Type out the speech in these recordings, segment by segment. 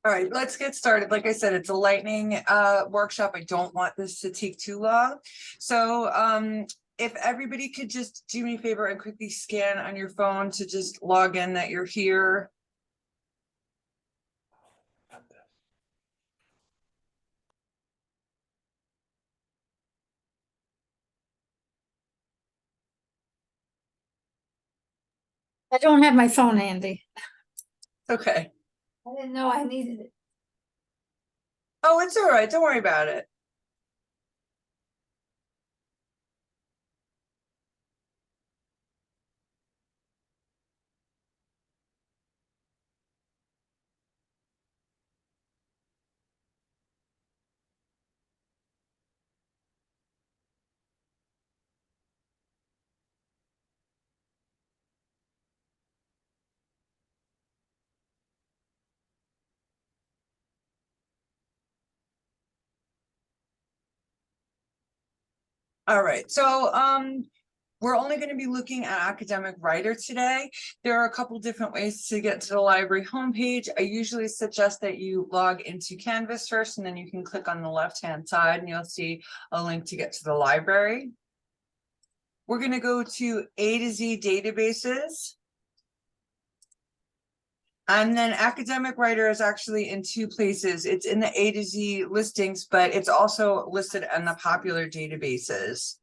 All right, let's get started. Like I said, it's a lightning workshop. I don't want this to take too long. So if everybody could just do me a favor and quickly scan on your phone to just log in that you're here. I don't have my phone handy. Okay. I didn't know I needed it. Oh, it's all right. Don't worry about it. All right. So we're only going to be looking at academic writer today. There are a couple different ways to get to the library homepage. I usually suggest that you log into Canvas first, and then you can click on the left-hand side and you'll see a link to get to the library. We're going to go to A to Z databases. And then academic writer is actually in two places. It's in the A to Z listings, but it's also listed in the popular databases.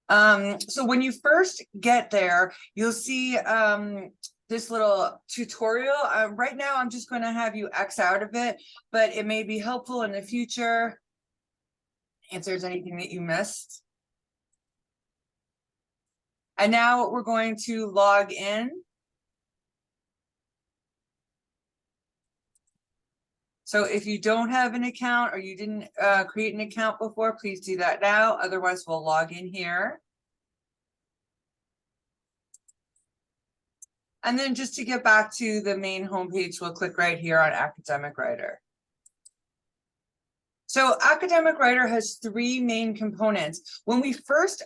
So when you first get there, you'll see this little tutorial. Right now, I'm just going to have you X out of it, but it may be helpful in the future if there's anything that you missed. And now we're going to log in. So if you don't have an account or you didn't create an account before, please do that now. Otherwise, we'll log in here. And then just to get back to the main homepage, we'll click right here on Academic Writer. So Academic Writer has three main components. When we first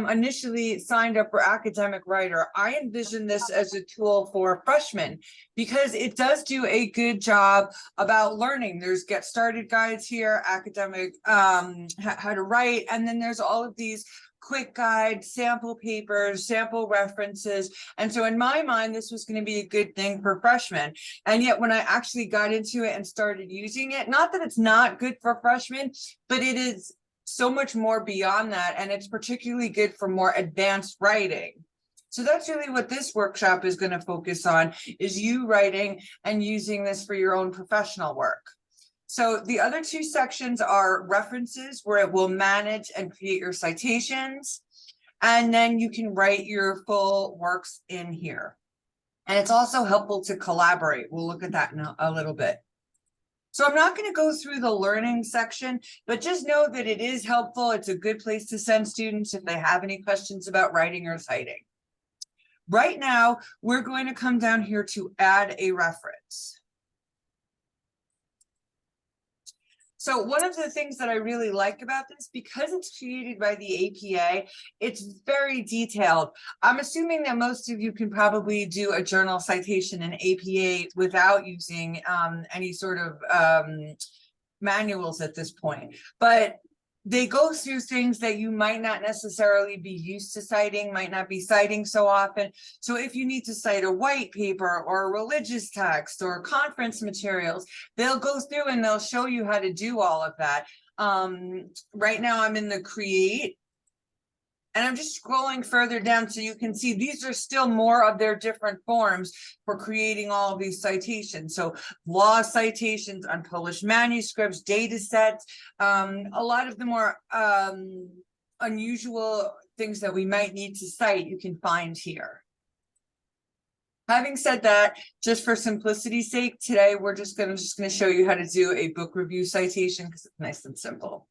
initially signed up for Academic Writer, I envisioned this as a tool for freshmen because it does do a good job about learning. There's get started guides here, academic, how to write, and then there's all of these quick guides, sample papers, sample references. And so in my mind, this was going to be a good thing for freshmen. And yet when I actually got into it and started using it, not that it's not good for freshmen, but it is so much more beyond that. And it's particularly good for more advanced writing. So that's really what this workshop is going to focus on, is you writing and using this for your own professional work. So the other two sections are references, where it will manage and create your citations. And then you can write your full works in here. And it's also helpful to collaborate. We'll look at that in a little bit. So I'm not going to go through the learning section, but just know that it is helpful. It's a good place to send students if they have any questions about writing or citing. Right now, we're going to come down here to add a reference. So one of the things that I really like about this, because it's created by the APA, it's very detailed. I'm assuming that most of you can probably do a journal citation in APA without using any sort of manuals at this point. But they go through things that you might not necessarily be used to citing, might not be citing so often. So if you need to cite a white paper or a religious text or conference materials, they'll go through and they'll show you how to do all of that. Right now I'm in the create. And I'm just scrolling further down so you can see these are still more of their different forms for creating all of these citations. So law citations, unpublished manuscripts, data sets, a lot of the more unusual things that we might need to cite, you can find here. Having said that, just for simplicity's sake, today we're just gonna show you how to do a book review citation because it's nice and simple.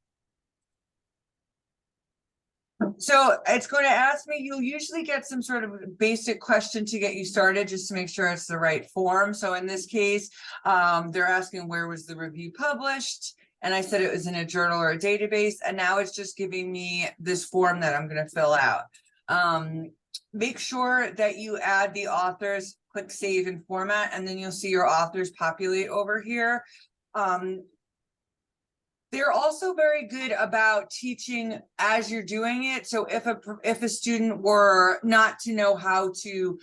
So it's going to ask me, you'll usually get some sort of basic question to get you started, just to make sure it's the right form. So in this case, they're asking where was the review published? And I said it was in a journal or a database. And now it's just giving me this form that I'm going to fill out. make sure that you add the authors, click save and format, and then you'll see your authors populate over here. They're also very good about teaching as you're doing it. So if a student were not to know how to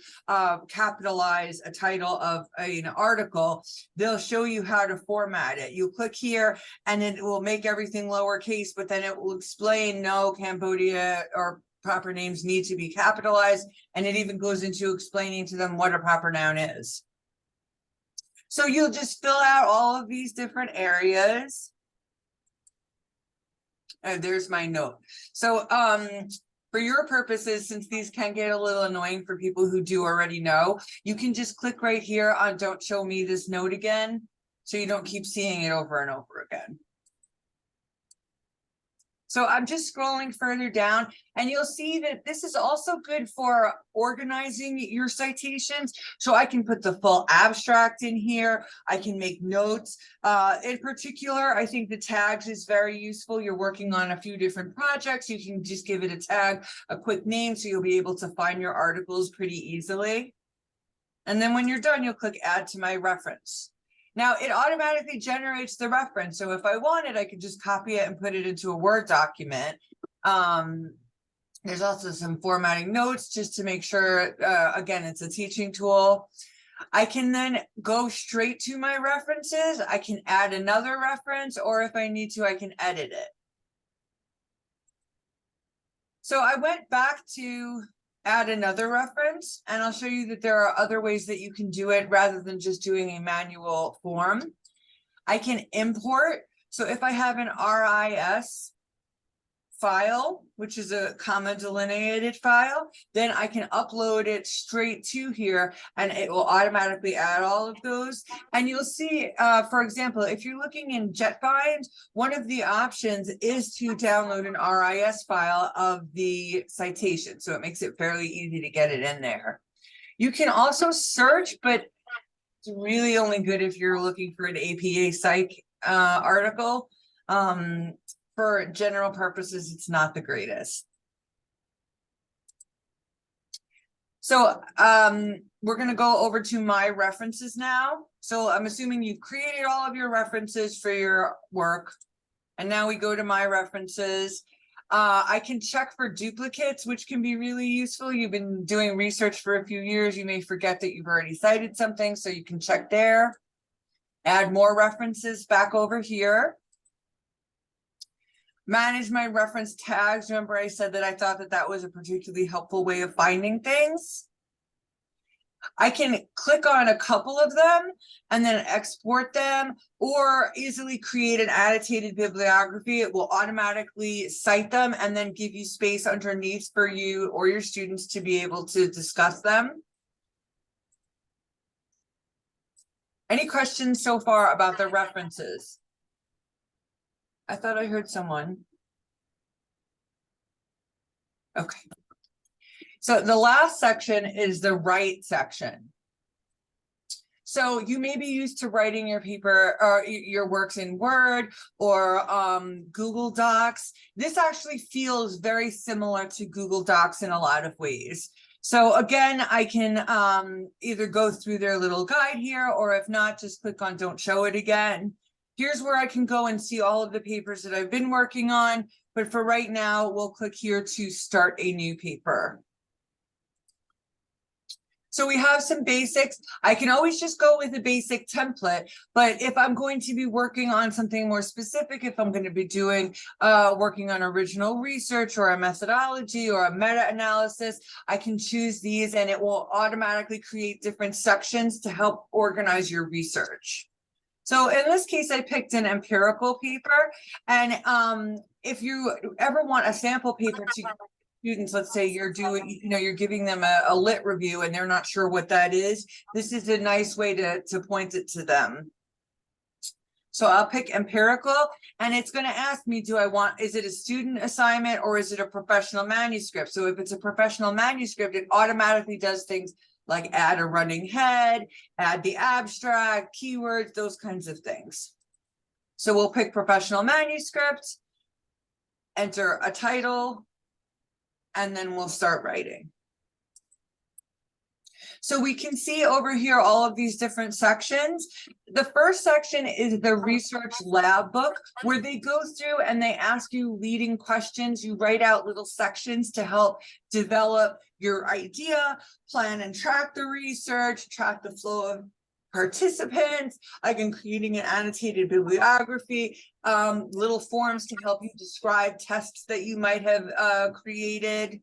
capitalize a title of an article, they'll show you how to format it. You click here and it will make everything lowercase, but then it will explain no, Cambodia or proper names need to be capitalized. And it even goes into explaining to them what a proper noun is. So you'll just fill out all of these different areas. There's my note. So for your purposes, since these can get a little annoying for people who do already know, you can just click right here on don't show me this note again, so you don't keep seeing it over and over again. So I'm just scrolling further down and you'll see that this is also good for organizing your citations. So I can put the full abstract in here. I can make notes. In particular, I think the tags is very useful. You're working on a few different projects. You can just give it a tag, a quick name, so you'll be able to find your articles pretty easily. And then when you're done, you'll click add to my reference. Now it automatically generates the reference. So if I wanted, I could just copy it and put it into a Word document. There's also some formatting notes just to make sure, again, it's a teaching tool. I can then go straight to my references. I can add another reference, or if I need to, I can edit it. So I went back to add another reference, and I'll show you that there are other ways that you can do it rather than just doing a manual form. I can import. So if I have an RIS file, which is a comma delineated file, then I can upload it straight to here and it will automatically add all of those. And you'll see, for example, if you're looking in JetFind, one of the options is to download an RIS file of the citation. So it makes it fairly easy to get it in there. You can also search, but it's really only good if you're looking for an APA Psych article. For general purposes, it's not the greatest. So we're going to go over to my references now. So I'm assuming you've created all of your references for your work. And now we go to my references. I can check for duplicates, which can be really useful. You've been doing research for a few years. You may forget that you've already cited something, so you can check there. Add more references back over here. Manage my reference tags. Remember I said that I thought that that was a particularly helpful way of finding things. I can click on a couple of them and then export them, or easily create an annotated bibliography. It will automatically cite them and then give you space underneath for you or your students to be able to discuss them. Any questions so far about the references? I thought I heard someone. Okay. So the last section is the write section. So you may be used to writing your paper or your works in Word or Google Docs. This actually feels very similar to Google Docs in a lot of ways. So again, I can either go through their little guide here, or if not, just click on don't show it again. Here's where I can go and see all of the papers that I've been working on. But for right now, we'll click here to start a new paper. So we have some basics. I can always just go with a basic template, but if I'm going to be working on something more specific, if I'm going to be doing working on original research or a methodology or a meta-analysis, I can choose these and it will automatically create different sections to help organize your research. So in this case, I picked an empirical paper, and if you ever want a sample paper to students, let's say you're doing, you're giving them a lit review and they're not sure what that is, this is a nice way to point it to them. So I'll pick empirical, and it's going to ask me, is it a student assignment or is it a professional manuscript? So if it's a professional manuscript, it automatically does things like add a running head, add the abstract, keywords, those kinds of things. So we'll pick professional manuscript, enter a title, and then we'll start writing. So we can see over here all of these different sections. The first section is the research lab book, where they go through and they ask you leading questions. You write out little sections to help develop your idea, plan and track the research, track the flow of participants, again, creating an annotated bibliography, little forms to help you describe tests that you might have created.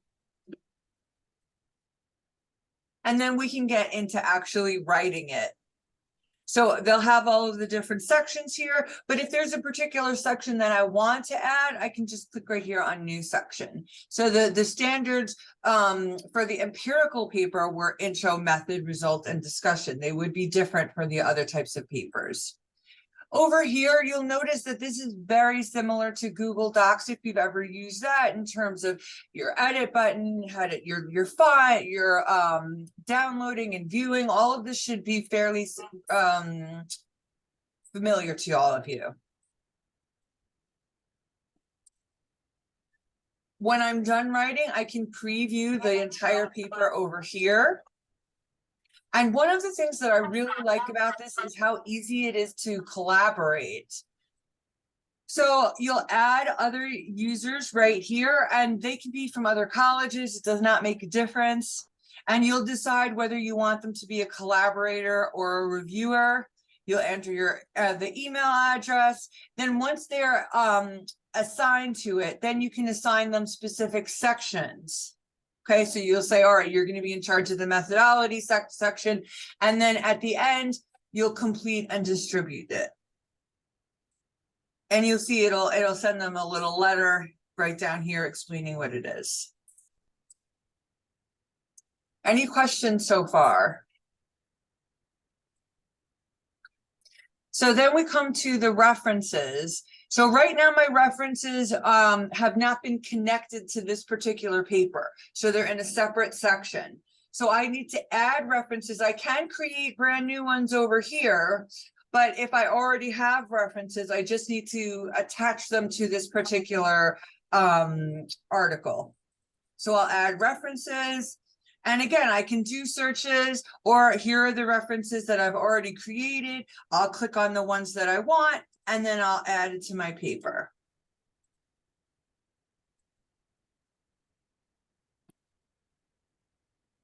And then we can get into actually writing it. So they'll have all of the different sections here, but if there's a particular section that I want to add, I can just click right here on new section. So the standards for the empirical paper were intro, method, result, and discussion. They would be different for the other types of papers. Over here, you'll notice that this is very similar to Google Docs if you've ever used that, in terms of your edit button, your file, your downloading and viewing. All of this should be fairly familiar to all of you. When I'm done writing, I can preview the entire paper over here. And one of the things that I really like about this is how easy it is to collaborate. So you'll add other users right here, and they can be from other colleges. It does not make a difference. And you'll decide whether you want them to be a collaborator or a reviewer. You'll enter your the email address. Then once they're assigned to it, then you can assign them specific sections. Okay, so you'll say, all right, you're going to be in charge of the methodology section. And then at the end, you'll complete and distribute it. And you'll see it'll send them a little letter right down here explaining what it is. Any questions so far? So then we come to the references. So right now my references have not been connected to this particular paper. So they're in a separate section. So I need to add references. I can create brand new ones over here, but if I already have references, I just need to attach them to this particular article. So I'll add references. And again, I can do searches, or here are the references that I've already created. I'll click on the ones that I want, and then I'll add it to my paper.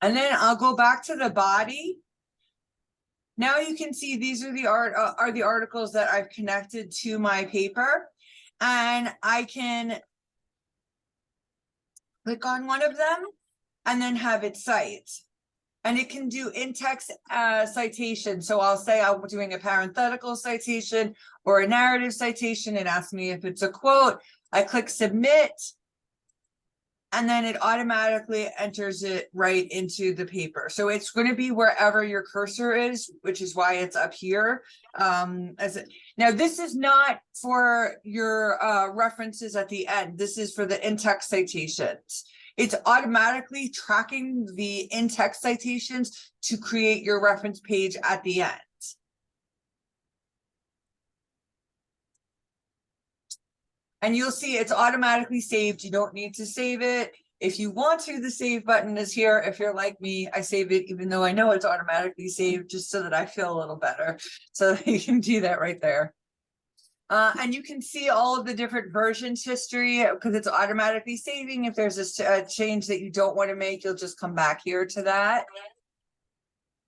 And then I'll go back to the body. Now you can see these are the articles that I've connected to my paper, and I can click on one of them and then have it cite. And it can do in-text citation. So I'll say I'm doing a parenthetical citation or a narrative citation. It asks me if it's a quote. I click submit, and then it automatically enters it right into the paper. So it's going to be wherever your cursor is, which is why it's up here. Now, this is not for your references at the end. This is for the in-text citations. It's automatically tracking the in-text citations to create your reference page at the end. And you'll see it's automatically saved. You don't need to save it. If you want to, the save button is here. If you're like me, I save it even though I know it's automatically saved, just so that I feel a little better. So you can do that right there. And you can see all of the different versions history because it's automatically saving. If there's a change that you don't want to make, you'll just come back here to that.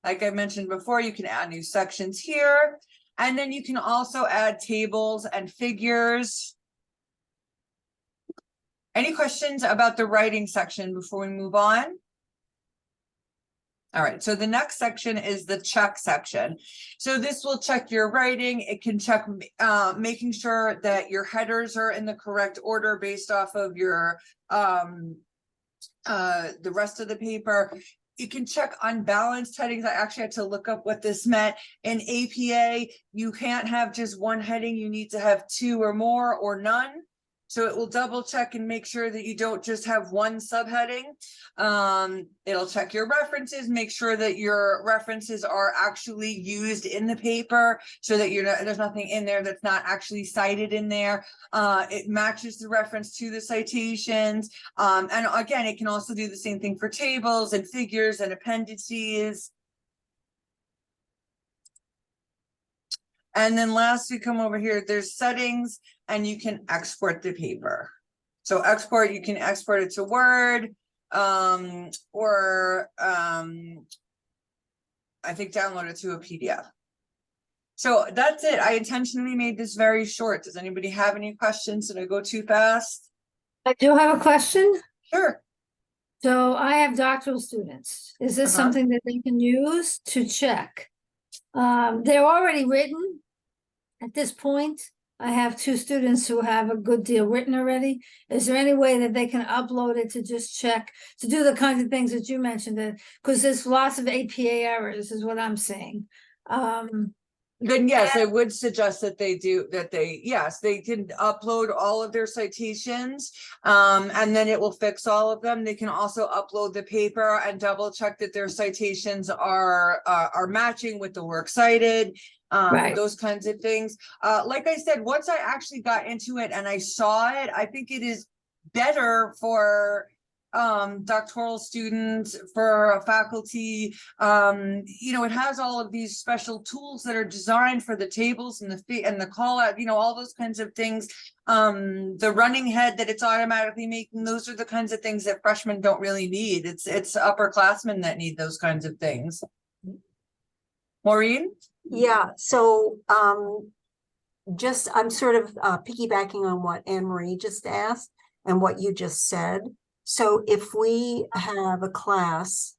Like I mentioned before, you can add new sections here. And then you can also add tables and figures. Any questions about the writing section before we move on? All right, so the next section is the check section. So this will check your writing. It can check making sure that your headers are in the correct order based off of your the rest of the paper. You can check unbalanced headings. I actually had to look up what this meant. In APA, you can't have just one heading. You need to have two or more or none. So it will double check and make sure that you don't just have one subheading. It'll check your references, make sure that your references are actually used in the paper so that there's nothing in there that's not actually cited in there. It matches the reference to the citations. And again, it can also do the same thing for tables and figures and appendices. And then last we come over here, there's settings, and you can export the paper. So export, you can export it to Word, or I think download it to a PDF. So that's it. I intentionally made this very short. Does anybody have any questions? Did I go too fast? I do have a question. Sure. So I have doctoral students. Is this something that they can use to check? They're already written. At this point, I have 2 students who have a good deal written already. Is there any way that they can upload it to just check, to do the kinds of things that you mentioned? Because there's lots of APA errors is what I'm saying. Then yes, I would suggest that they can upload all of their citations, and then it will fix all of them. They can also upload the paper and double check that their citations are matching with the work cited. Right. Those kinds of things. Like I said, once I actually got into it and I saw it, I think it is better for doctoral students, for faculty. It has all of these special tools that are designed for the tables and the call out, all those kinds of things. The running head that it's automatically making, those are the kinds of things that freshmen don't really need. It's upperclassmen that need those kinds of things. Maureen? Yeah, so I'm sort of piggybacking on what Anne Marie just asked and what you just said. So if we have a class,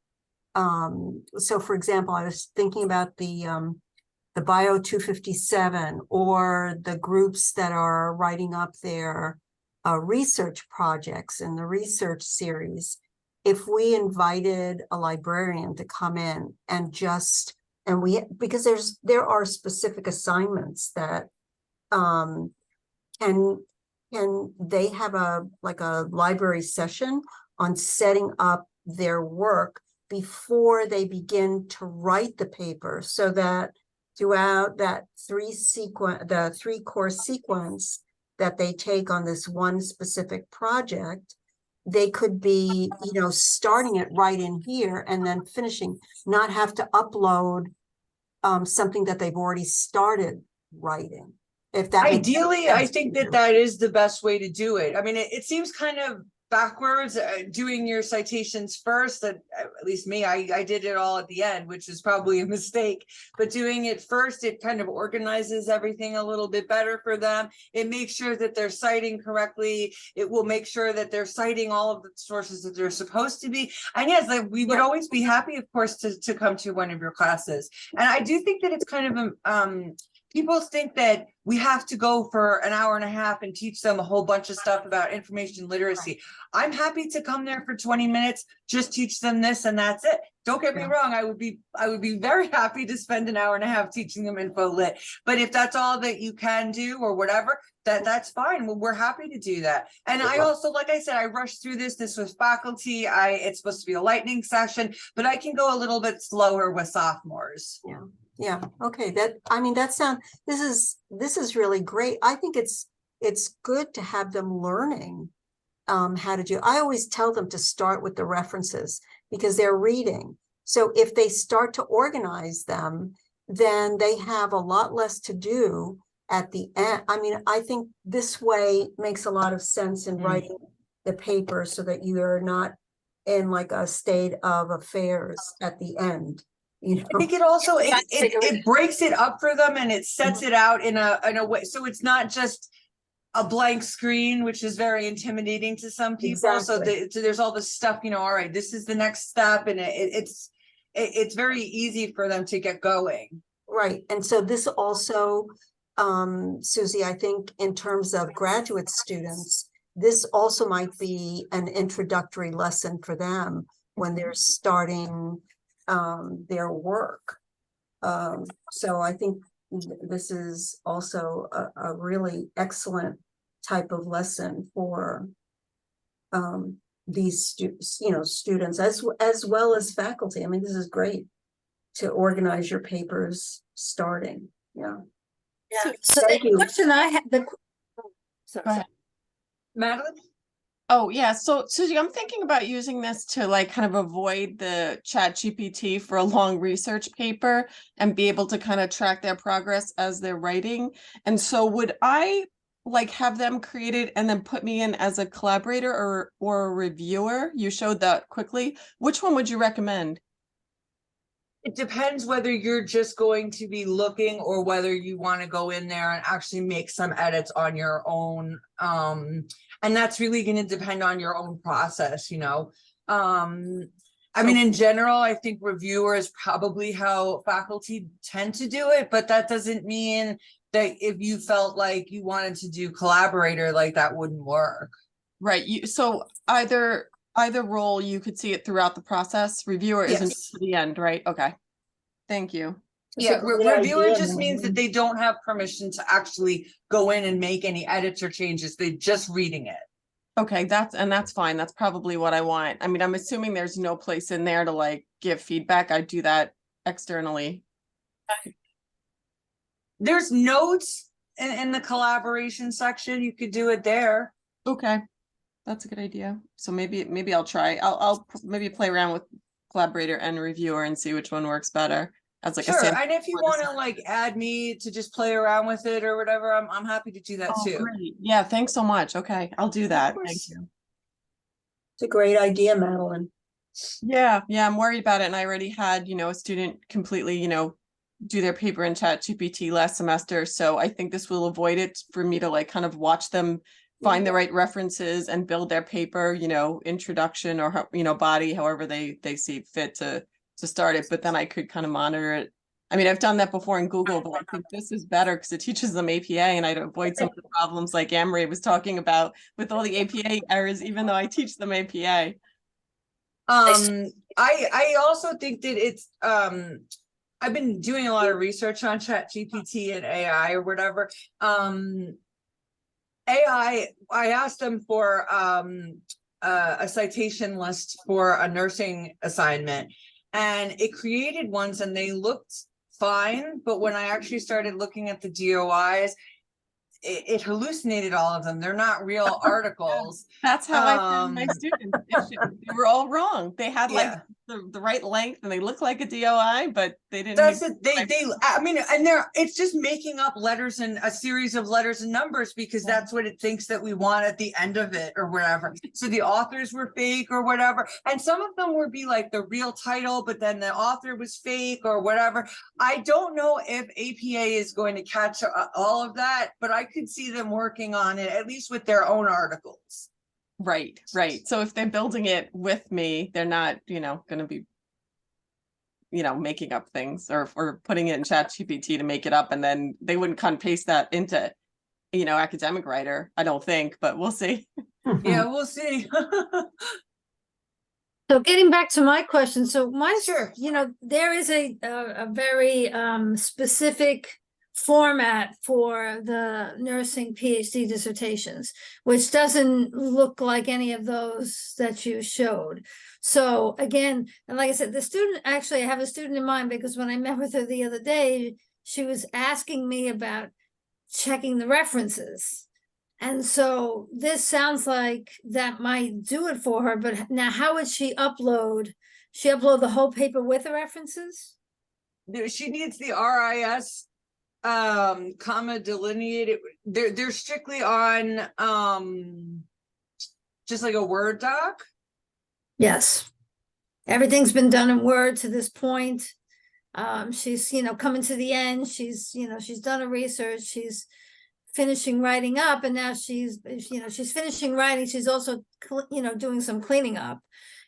so for example, I was thinking about the Bio 257 or the groups that are writing up their research projects in the research series. If we invited a librarian to come in and because there are specific assignments that and they have a library session on setting up their work before they begin to write the paper, so that throughout that 3-course sequence that they take on this one specific project, they could be, starting it right in here and then finishing, not have to upload something that they've already started writing. If that Ideally, I think that is the best way to do it. I mean, it seems kind of backwards, doing your citations first. That at least me, I did it all at the end, which is probably a mistake. But doing it first, it kind of organizes everything a little bit better for them. It makes sure that they're citing correctly. It will make sure that they're citing all of the sources that they're supposed to be. And yes, we would always be happy, of course, to come to one of your classes. And I do think that it's kind of people think that we have to go for an hour and a half and teach them a whole bunch of stuff about information literacy. I'm happy to come there for 20 minutes, just teach them this and that's it. Don't get me wrong. I would be very happy to spend an hour and a half teaching them info lit. But if that's all that you can do or whatever, that's fine. Well, we're happy to do that. And I also, like I said, I rushed through this. This was faculty. It's supposed to be a lightning session, but I can go a little bit slower with sophomores. Yeah. Okay. This is really great. I think it's good to have them learning how to do. I always tell them to start with the references because they're reading. So if they start to organize them, then they have a lot less to do at the end. I mean, I think this way makes a lot of sense in writing the paper so that you are not in like a state of affairs at the end. I think it also it breaks it up for them and it sets it out in a way, so it's not just a blank screen, which is very intimidating to some people. Exactly. So there's all this stuff, all right, this is the next step, and it's very easy for them to get going. Right, and so this also, Susie, I think in terms of graduate students, this also might be an introductory lesson for them when they're starting their work. So I think this is also a really excellent type of lesson for these students as well as faculty. I mean, this is great to organize your papers starting. Yeah. So Thank the you. question I had, Go ahead. Madeline? Oh, yeah. So Susie, I'm thinking about using this to like kind of avoid the Chat GPT for a long research paper and be able to kind of track their progress as they're writing. And so would I like have them created and then put me in as a collaborator or a reviewer? You showed that quickly. Which one would you recommend? It depends whether you're just going to be looking or whether you want to go in there and actually make some edits on your own. And that's really going to depend on your own process, you know. I mean, in general, I think reviewer is probably how faculty tend to do it, but that doesn't mean that if you felt like you wanted to do collaborator, like that wouldn't work. Right. So either role, you could see it throughout the process. Reviewer isn't Yes. just to the end, right? Okay. Thank you. Yeah, great reviewer idea, just means that Madeline. they don't have permission to actually go in and make any edits or changes. They're just reading it. Okay, that's fine. That's probably what I want. I mean, I'm assuming there's no place in there to like give feedback. I do that externally. There's notes in the collaboration section. You could do it there. Okay. That's a good idea. So maybe I'll try. I'll maybe play around with collaborator and reviewer and see which one works better as like a Sure, sample. and if you for the want to like add me to just play around with it or whatever, I'm happy to do that Oh, too. great. Yeah, thanks so much. Okay, I'll do that. Thank course. you. It's a great idea, Madeline. Yeah, I'm worried about it. And I already had, a student completely, do their paper in Chat GPT last semester. So I think this will avoid it for me to like kind of watch them find the right references and build their paper, introduction or, body, however they see fit to start it. But then I could kind of monitor it. I mean, I've done that before in Google, but I think this is better because it teaches them APA and I'd avoid some of the problems like Anne-Marie was talking about with all the APA errors, even though I teach them APA. I also think that it's I've been doing a lot of research on Chat GPT and AI or whatever. AI, I asked them for a citation list for a nursing assignment, and it created ones and they looked fine, but when I actually started looking at the DOIs, it hallucinated all of them. They're not real articles. That's how I found my students. They were all wrong. They had like the right length and they looked like a DOI, but they didn't. That's it. I mean, and it's just making up letters and a series of letters and numbers because that's what it thinks that we want at the end of it or whatever. So the authors were fake or whatever. And some of them would be like the real title, but then the author was fake or whatever. I don't know if APA is going to catch all of that, but I could see them working on it, at least with their own articles. Right. So if they're building it with me, they're not, going to be, making up things or putting it in Chat GPT to make it up. And then they wouldn't cut and paste that into, academic writer, I don't think, but we'll see. Yeah, we'll see. So getting back to my question, so Sure. there is a very specific format for the nursing PhD dissertations, which doesn't look like any of those that you showed. So again, and like I said, I have a student in mind because when I met with her the other day, she was asking me about checking the references. And so this sounds like that might do it for her, but now how would she upload? She upload the whole paper with the references? She needs the RIS comma delineated. They're strictly on just like a Word doc. Yes. Everything's been done in Word to this point. She's coming to the end. She's done a research, she's finishing writing up, and now she's finishing writing. She's also doing some cleaning up,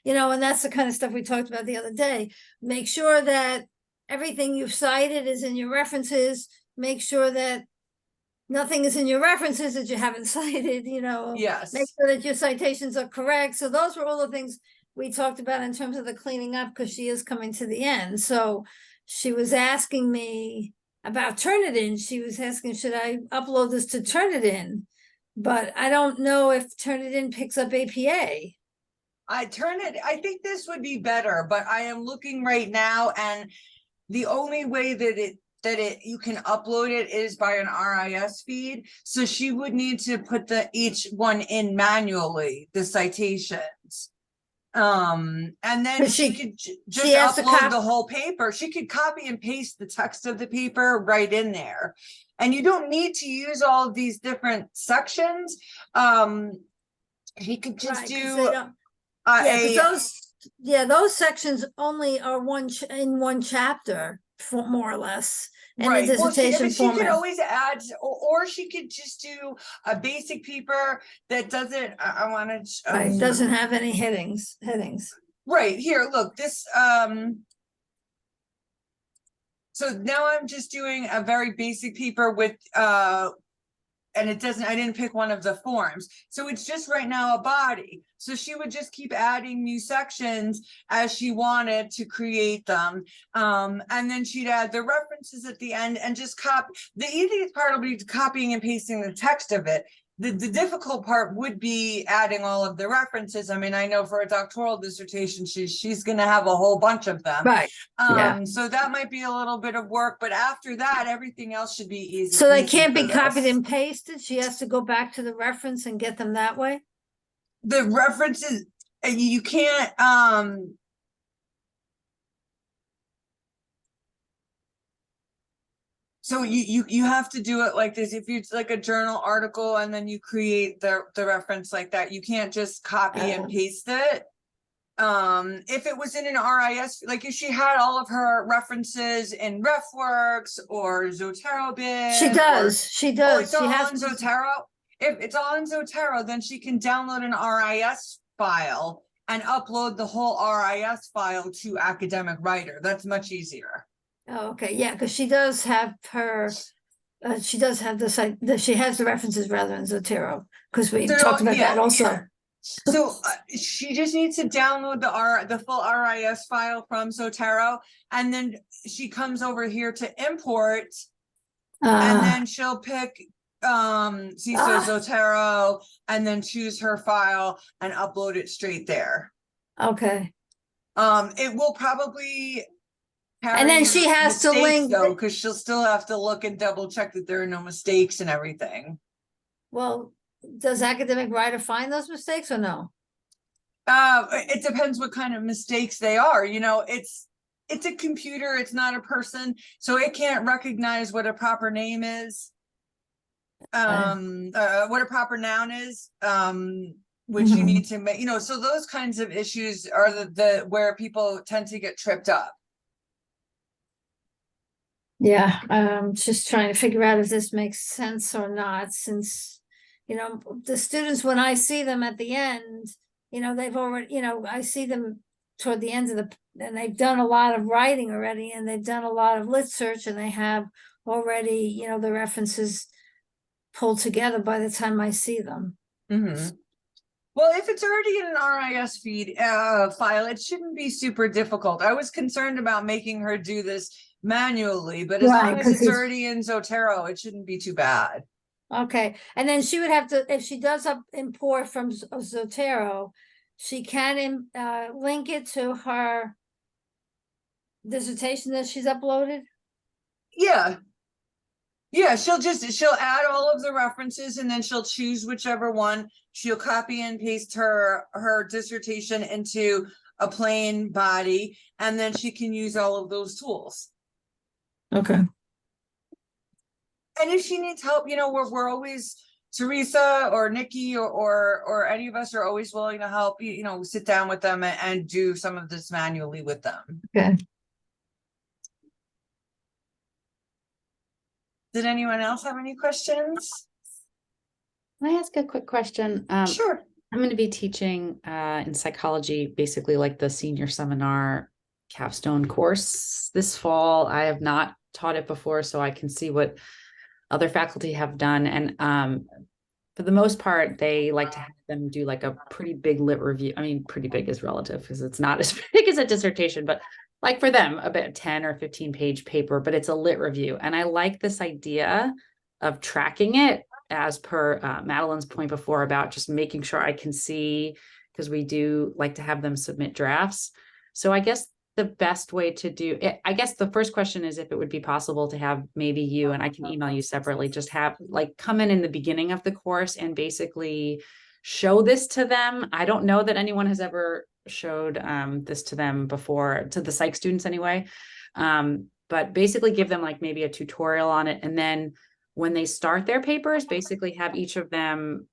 and that's the kind of stuff we talked about the other day. Make sure that everything you've cited is in your references. Make sure that nothing is in your references that you haven't cited, Yes. Make sure that your citations are correct. So those were all the things we talked about in terms of the cleaning up, because she is coming to the end. So she was asking me about Turnitin. She was asking, should I upload this to Turnitin? but I don't know if Turnitin picks up APA. I think this would be better, but I am looking right now, and the only way that you can upload it is by an RIS feed. So she would need to put each one in manually, the citations. And then But she she- could she just has to upload the whole paper. She could copy and paste the text of the paper right in there. And you don't need to use all of these different sections. He could just Right, 'cause they do don't- Yeah, 'cause a, those sections only are in one chapter, for more or less. And the right. Well, dissertation she could format. always add, or she could just do a basic paper that doesn't, I want to. Right, doesn't have any headings. Right, here, look, this, so now I'm just doing a very basic paper with, and I didn't pick one of the forms. So it's just right now a body. So she would just keep adding new sections as she wanted to create them. And then she'd add the references at the end and just the easiest part will be copying and pasting the text of it. The difficult part would be adding all of the references. I mean, I know for a doctoral dissertation, she's going to have a whole bunch of them. Right. Yeah. So that might be a little bit of work, but after that, everything else should be easy. So they easy can't be for copied this. and pasted? She has to go back to the reference and get them that way? The references, you can't, so you have to do it like this. If it's like a journal article and then you create the reference like that, you can't just copy and paste it. If it was in an RIS, like if she had all of her references in RefWorks or Zotero Bib. She does. Oh, it's She all has on Zotero. If it's all in Zotero, then she can download an RIS file and upload the whole RIS file to Academic Writer. That's much easier. Oh, okay, yeah, because she does have she does have the site, she has the references rather than Zotero, because we talked about that also. So she just needs to download the full RIS file from Zotero, and then she comes over here to import, and then she'll pick Zotero, and then choose her file and upload it straight there. Okay. It will probably And then she has to link though, because she'll still have to look and double check that there are no mistakes and everything. Well, does Academic Writer find those mistakes or no? It depends what kind of mistakes they are. You know, it's a computer, it's not a person, so it can't recognize what a proper name is. What a proper noun is, which you need to make, so those kinds of issues are the where people tend to get tripped up. Yeah, just trying to figure out if this makes sense or not, since, the students, when I see them at the end, they've already, I see them toward the end of and they've done a lot of writing already, and they've done a lot of lit search, and they have already, the references pulled together by the time I see them. Well, if it's already in an RIS feed file, it shouldn't be super difficult. I was concerned about making her do this manually, but as long as it's already in Zotero, it shouldn't be too bad. Okay, and then she would have to, if she does import from Zotero, she can link it to her dissertation that she's uploaded? Yeah, she'll add all of the references, and then she'll choose whichever one. She'll copy and paste her dissertation into a plain body, and then she can use all of those tools. Okay. And if she needs help, we're always, Teresa or Nikki or any of us are always willing to help, sit down with them and do some of this manually with them. Okay. Did anyone else have any questions? Can I ask a quick question? Sure. I'm going to be teaching in psychology, basically like the senior seminar capstone course this fall. I have not taught it before, so I can see what other faculty have done. And for the most part, they like to have them do like a pretty big lit review. I mean, pretty big is relative because it's not as big as a dissertation, but like for them, about 10 or 15 page paper, but it's a lit review. And I like this idea of tracking it as per Madeline's point before about just making sure I can see, because we do like to have them submit drafts. So I guess the best way to do it, I guess the first question is if it would be possible to have maybe you, and I can email you separately, just have like come in the beginning of the course and basically show this to them. I don't know that anyone has ever showed this to them before, to the psych students anyway. But basically give them like maybe a tutorial on it. And then when they start their papers, basically have each of them,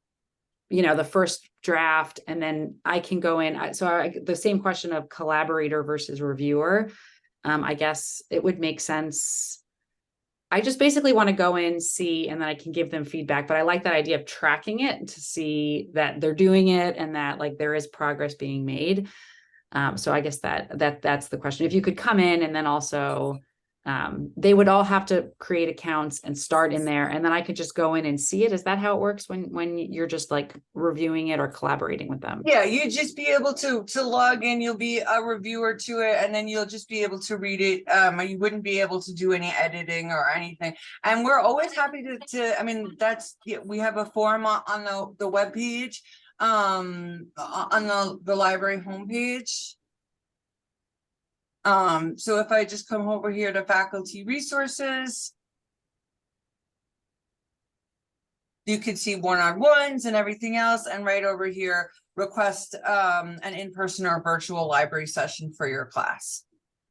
the first draft, and then I can go in. The same question of collaborator versus reviewer. I guess it would make sense. I just basically want to go in, see, and then I can give them feedback. But I like that idea of tracking it to see that they're doing it and that like there is progress being made. So I guess that's the question. If you could come in and then also they would all have to create accounts and start in there, and then I could just go in and see it. Is that how it works when you're just like reviewing it or collaborating with them? Yeah, you'd just be able to log in, you'll be a reviewer to it, and then you'll just be able to read it. You wouldn't be able to do any editing or anything. And we're always happy to I mean, we have a form on the webpage, on the library homepage. So if I just come over here to faculty resources, you can see one-on-ones and everything else. And right over here, request an in-person or virtual library session for your class.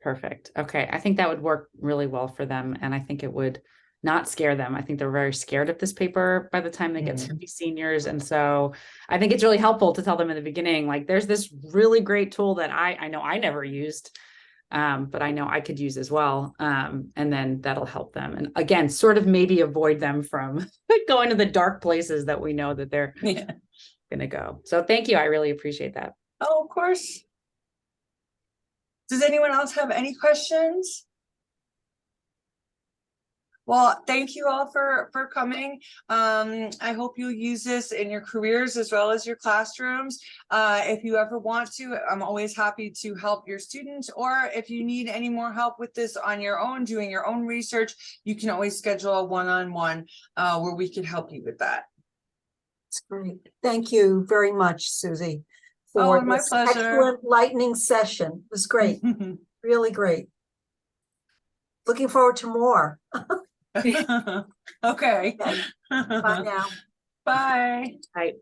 Perfect. Okay. I think that would work really well for them. And I think it would not scare them. I think they're very scared of this paper by the time they get to be seniors. And so I think it's really helpful to tell them in the beginning, like there's this really great tool that I know I never used. But I know I could use as well. And then that'll help them. And again, sort of maybe avoid them from going to the dark places that we know that they're going to go. So thank you. I really appreciate that. Oh, of course. Does anyone else have any questions? Well, thank you all for coming. I hope you'll use this in your careers as well as your classrooms. If you ever want to, I'm always happy to help your students, or if you need any more help with this on your own, doing your own research, you can always schedule a one-on-one where we can help you with that. It's great. Thank you very much, Susie, Oh, for my this pleasure. excellent lightning session. It was great. Really great. Looking forward to more. Okay. Bye now. Bye. Right.